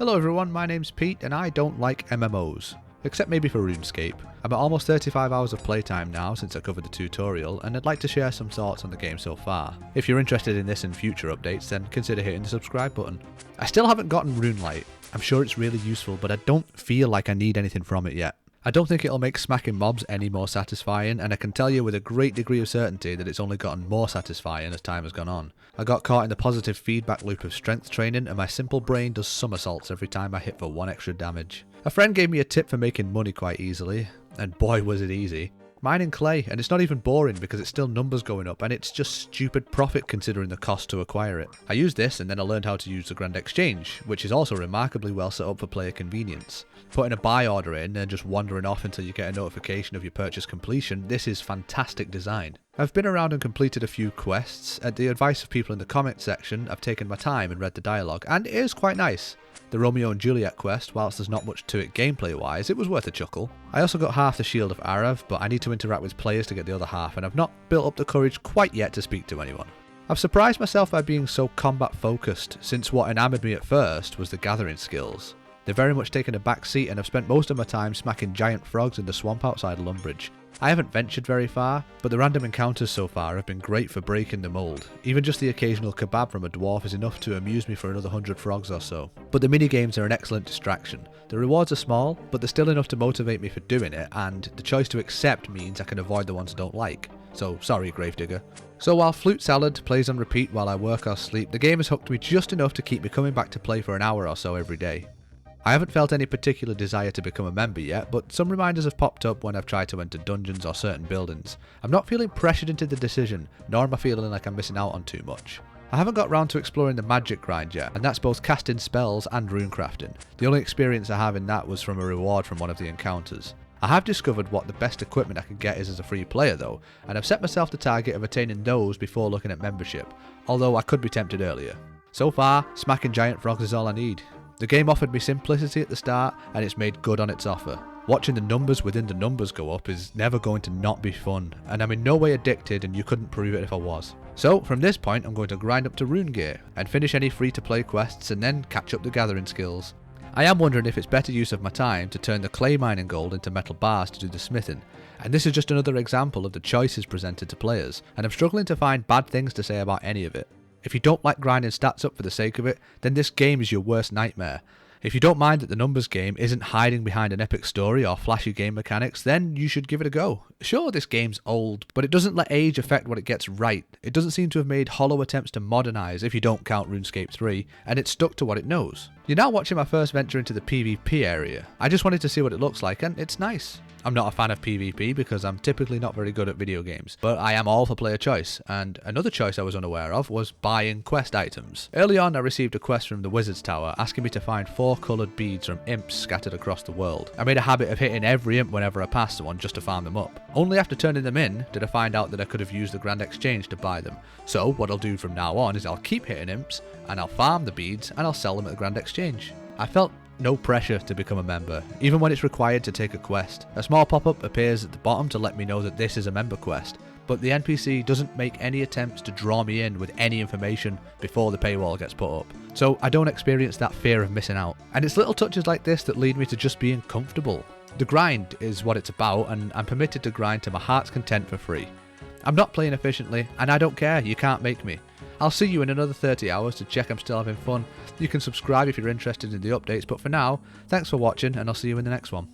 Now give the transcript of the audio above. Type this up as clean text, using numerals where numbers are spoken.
Hello everyone, my name's Pete and I don't like MMOs. Except maybe for RuneScape. I'm at almost 35 hours of playtime now since I covered the tutorial, and I'd like to share some thoughts on the game so far. If you're interested in this and future updates, then consider hitting the subscribe button. I still haven't gotten RuneLight. I'm sure it's really useful, but I don't feel like I need anything from it yet. I don't think it'll make smacking mobs any more satisfying, and I can tell you with a great degree of certainty that it's only gotten more satisfying as time has gone on. I got caught in the positive feedback loop of strength training, and my simple brain does somersaults every time I hit for 1 extra damage. A friend gave me a tip for making money quite easily, and boy was it easy. Mining clay, and it's not even boring because it's still numbers going up, and it's just stupid profit considering the cost to acquire it. I used this and then I learned how to use the Grand Exchange, which is also remarkably well set up for player convenience. Putting a buy order in and just wandering off until you get a notification of your purchase completion, this is fantastic design. I've been around and completed a few quests. At the advice of people in the comment section, I've taken my time and read the dialogue, and it is quite nice. The Romeo and Juliet quest, whilst there's not much to it gameplay wise, it was worth a chuckle. I also got half the Shield of Arav, but I need to interact with players to get the other half, and I've not built up the courage quite yet to speak to anyone. I've surprised myself by being so combat focused, since what enamoured me at first was the gathering skills. They've very much taken a back seat, and I've spent most of my time smacking giant frogs in the swamp outside Lumbridge. I haven't ventured very far, but the random encounters so far have been great for breaking the mould. Even just the occasional kebab from a dwarf is enough to amuse me for another 100 frogs or so. But the minigames are an excellent distraction. The rewards are small, but they're still enough to motivate me for doing it, and the choice to accept means I can avoid the ones I don't like. So sorry, Gravedigger. So while Flute Salad plays on repeat while I work or sleep, the game has hooked me just enough to keep me coming back to play for an hour or so every day. I haven't felt any particular desire to become a member yet, but some reminders have popped up when I've tried to enter dungeons or certain buildings. I'm not feeling pressured into the decision, nor am I feeling like I'm missing out on too much. I haven't got round to exploring the magic grind yet, and that's both casting spells and runecrafting. The only experience I have in that was from a reward from one of the encounters. I have discovered what the best equipment I can get is as a free player though, and I've set myself the target of attaining those before looking at membership, although I could be tempted earlier. So far, smacking giant frogs is all I need. The game offered me simplicity at the start, and it's made good on its offer. Watching the numbers within the numbers go up is never going to not be fun, and I'm in no way addicted, and you couldn't prove it if I was. So from this point I'm going to grind up to rune gear, and finish any free to play quests and then catch up the gathering skills. I am wondering if it's better use of my time to turn the clay mining gold into metal bars to do the smithing, and this is just another example of the choices presented to players, and I'm struggling to find bad things to say about any of it. If you don't like grinding stats up for the sake of it, then this game is your worst nightmare. If you don't mind that the numbers game isn't hiding behind an epic story or flashy game mechanics, then you should give it a go. Sure, this game's old, but it doesn't let age affect what it gets right. It doesn't seem to have made hollow attempts to modernise if you don't count RuneScape 3, and it's stuck to what it knows. You're now watching my first venture into the PvP area. I just wanted to see what it looks like, and it's nice. I'm not a fan of PvP because I'm typically not very good at video games, but I am all for player choice, and another choice I was unaware of was buying quest items. Early on I received a quest from the Wizard's Tower asking me to find 4 coloured beads from imps scattered across the world. I made a habit of hitting every imp whenever I passed one just to farm them up. Only after turning them in did I find out that I could have used the Grand Exchange to buy them. So what I'll do from now on is I'll keep hitting imps, and I'll farm the beads, and I'll sell them at the Grand Exchange. I felt no pressure to become a member, even when it's required to take a quest. A small pop-up appears at the bottom to let me know that this is a member quest, but the NPC doesn't make any attempts to draw me in with any information before the paywall gets put up. So I don't experience that fear of missing out. And it's little touches like this that lead me to just being comfortable. The grind is what it's about, and I'm permitted to grind to my heart's content for free. I'm not playing efficiently, and I don't care, you can't make me. I'll see you in another 30 hours to check I'm still having fun. You can subscribe if you're interested in the updates, but for now, thanks for watching and I'll see you in the next one.